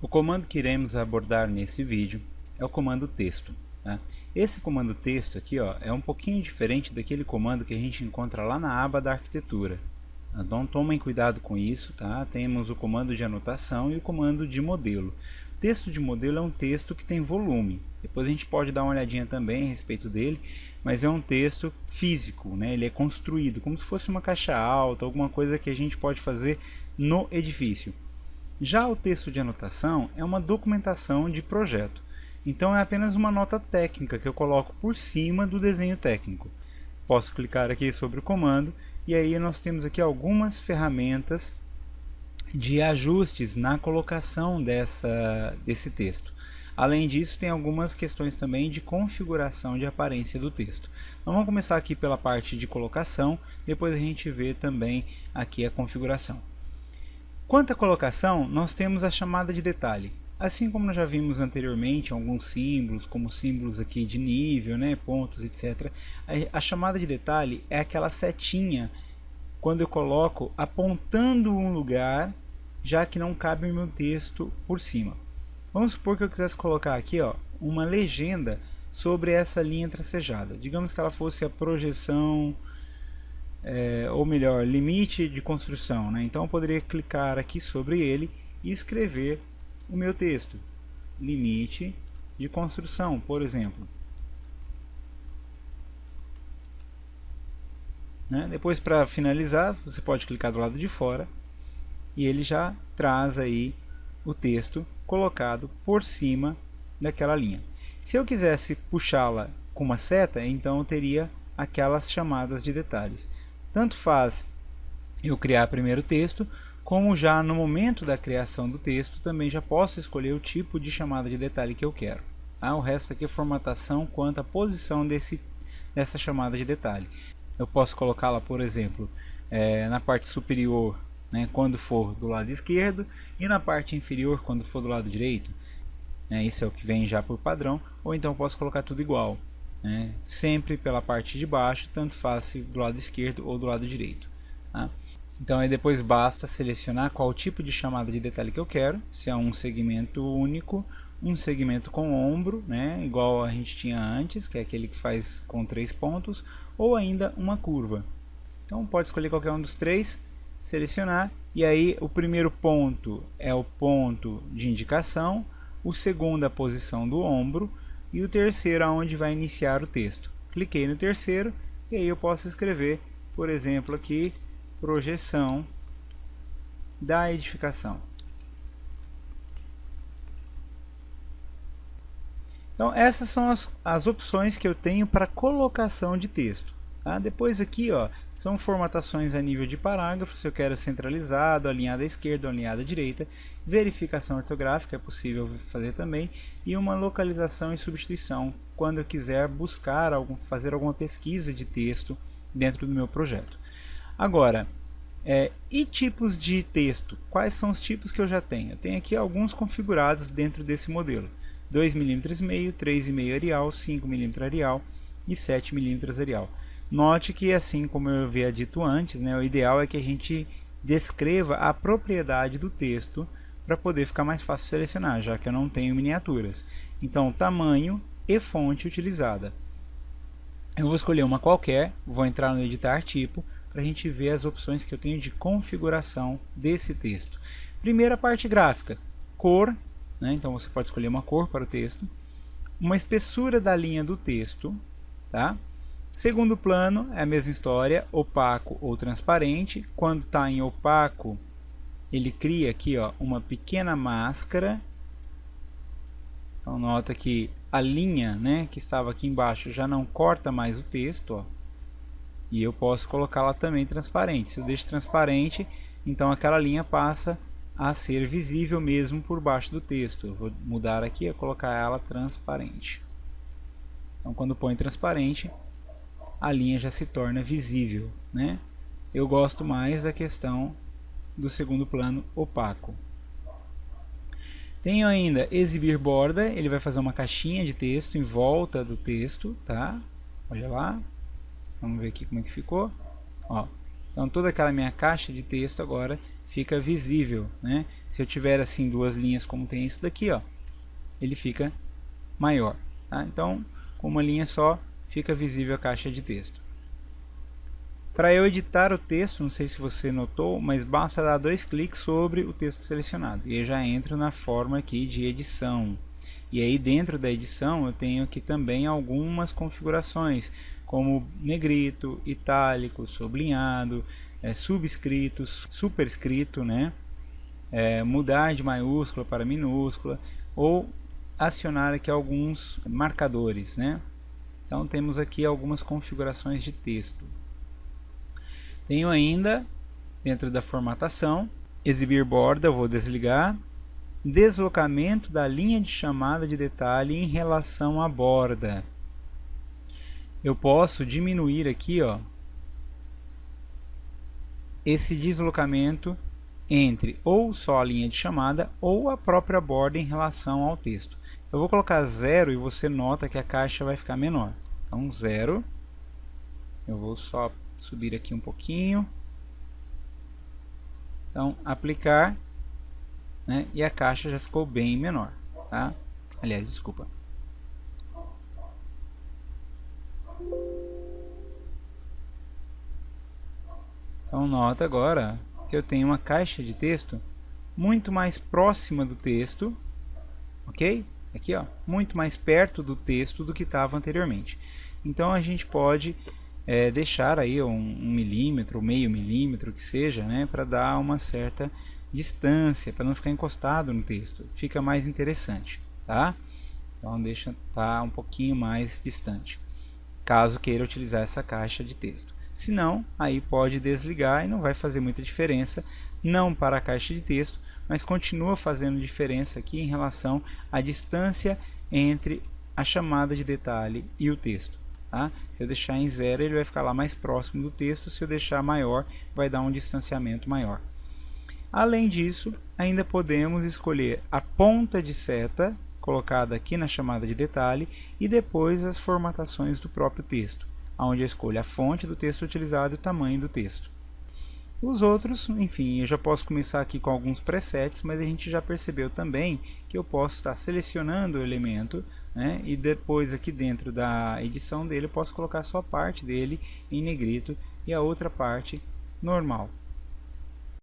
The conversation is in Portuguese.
O comando que iremos abordar nesse vídeo é o comando texto. Tá? Esse comando texto aqui é um pouquinho diferente daquele comando que a gente encontra lá na aba da arquitetura. Então tomem cuidado com isso. Tá? Temos o comando de anotação e o comando de modelo. O texto de modelo é um texto que tem volume. Depois a gente pode dar uma olhadinha também a respeito dele, mas é um texto físico, né? Ele é construído como se fosse uma caixa alta, alguma coisa que a gente pode fazer no edifício. Já o texto de anotação é uma documentação de projeto. Então é apenas uma nota técnica que eu coloco por cima do desenho técnico. Posso clicar aqui sobre o comando e aí nós temos aqui algumas ferramentas de ajustes na colocação desse texto. Além disso, tem algumas questões também de configuração de aparência do texto. Então vamos começar aqui pela parte de colocação, depois a gente vê também aqui a configuração. Quanto à colocação, nós temos a chamada de detalhe. Assim como nós já vimos anteriormente, alguns símbolos, como símbolos aqui de nível, né, pontos, etc. A chamada de detalhe é aquela setinha quando eu coloco apontando um lugar, já que não cabe o meu texto por cima. Vamos supor que eu quisesse colocar aqui uma legenda sobre essa linha tracejada. Digamos que ela fosse a projeção, ou melhor, limite de construção. Né? Então eu poderia clicar aqui sobre ele e escrever o meu texto. Limite de construção, por exemplo. Né? Depois, para finalizar, você pode clicar do lado de fora e ele já traz aí o texto colocado por cima daquela linha. Se eu quisesse puxá-la com uma seta, então eu teria aquelas chamadas de detalhes. Tanto faz eu criar primeiro o texto, como já no momento da criação do texto também já posso escolher o tipo de chamada de detalhe que eu quero. O resto aqui é formatação quanto à posição dessa chamada de detalhe. Eu posso colocá-la, por exemplo, na parte superior, né, quando for do lado esquerdo, e na parte inferior quando for do lado direito. Isso é o que vem já por padrão, ou então posso colocar tudo igual, né, sempre pela parte de baixo, tanto faz do lado esquerdo ou do lado direito. Tá? Então aí depois basta selecionar qual tipo de chamada de detalhe que eu quero, se é um segmento único, um segmento com ombro, né, igual a gente tinha antes, que é aquele que faz com 3 pontos, ou ainda uma curva. Então pode escolher qualquer um dos três, selecionar, e aí o primeiro ponto é o ponto de indicação, o segundo a posição do ombro e o terceiro aonde vai iniciar o texto. Cliquei no terceiro e aí eu posso escrever, por exemplo, aqui projeção da edificação. Então essas são as opções que eu tenho para colocação de texto. Tá? Depois aqui são formatações a nível de parágrafo, se eu quero centralizado, alinhado à esquerda ou alinhado à direita, verificação ortográfica é possível fazer também, e uma localização e substituição quando eu quiser buscar fazer alguma pesquisa de texto dentro do meu projeto. Agora, e tipos de texto? Quais são os tipos que eu já tenho? Eu tenho aqui alguns configurados dentro desse modelo. 2,5 mm, 3,5 Arial, 5 mm Arial e 7 mm Arial. Note que, assim como eu havia dito antes, né, o ideal é que a gente descreva a propriedade do texto para poder ficar mais fácil selecionar, já que eu não tenho miniaturas. Então, tamanho e fonte utilizada. Eu vou escolher uma qualquer, vou entrar no editar tipo, para a gente ver as opções que eu tenho de configuração desse texto. Primeira parte gráfica, cor, né, então você pode escolher uma cor para o texto, uma espessura da linha do texto, tá? Segundo plano é a mesma história, opaco ou transparente. Quando está em opaco, ele cria aqui uma pequena máscara. Então nota que a linha, né, que estava aqui embaixo já não corta mais o texto. E eu posso colocá-la também transparente. Se eu deixo transparente, então aquela linha passa a ser visível mesmo por baixo do texto. Eu vou mudar aqui e colocar ela transparente. Então quando põe transparente, a linha já se torna visível, né? Eu gosto mais da questão do segundo plano opaco. Tenho ainda exibir borda, ele vai fazer uma caixinha de texto em volta do texto, tá? Olha lá, vamos ver aqui como é que ficou. Então toda aquela minha caixa de texto agora fica visível, né? Se eu tiver assim duas linhas como tem isso daqui, ó, ele fica maior, tá? Então, com uma linha só, fica visível a caixa de texto. Para eu editar o texto, não sei se você notou, mas basta dar 2 cliques sobre o texto selecionado. E eu já entro na forma aqui de edição. E aí dentro da edição eu tenho aqui também algumas configurações, como negrito, itálico, sublinhado, subscrito, superscrito, né? Mudar de maiúscula para minúscula, ou acionar aqui alguns marcadores, né? Então temos aqui algumas configurações de texto. Tenho ainda, dentro da formatação, exibir borda, eu vou desligar. Deslocamento da linha de chamada de detalhe em relação à borda. Eu posso diminuir aqui, ó, esse deslocamento entre ou só a linha de chamada ou a própria borda em relação ao texto. Eu vou colocar 0 e você nota que a caixa vai ficar menor. Então 0. Eu vou só subir aqui um pouquinho. Então aplicar, né, e a caixa já ficou bem menor, tá? Aliás, desculpa. Então nota agora que eu tenho uma caixa de texto muito mais próxima do texto, ok? Aqui, ó, muito mais perto do texto do que estava anteriormente. Então a gente pode deixar aí 1 milímetro, meio milímetro que seja, né, para dar uma certa distância, para não ficar encostado no texto. Fica mais interessante, tá? Então deixa estar um pouquinho mais distante, caso queira utilizar essa caixa de texto. Se não, aí pode desligar e não vai fazer muita diferença, não para a caixa de texto, mas continua fazendo diferença aqui em relação à distância entre a chamada de detalhe e o texto. Tá? Se eu deixar em 0, ele vai ficar lá mais próximo do texto. Se eu deixar maior, vai dar um distanciamento maior. Além disso, ainda podemos escolher a ponta de seta colocada aqui na chamada de detalhe e depois as formatações do próprio texto, onde eu escolho a fonte do texto utilizado e o tamanho do texto. Os outros, enfim, eu já posso começar aqui com alguns presets, mas a gente já percebeu também que eu posso estar selecionando o elemento, né, e depois aqui dentro da edição dele eu posso colocar só parte dele em negrito e a outra parte normal.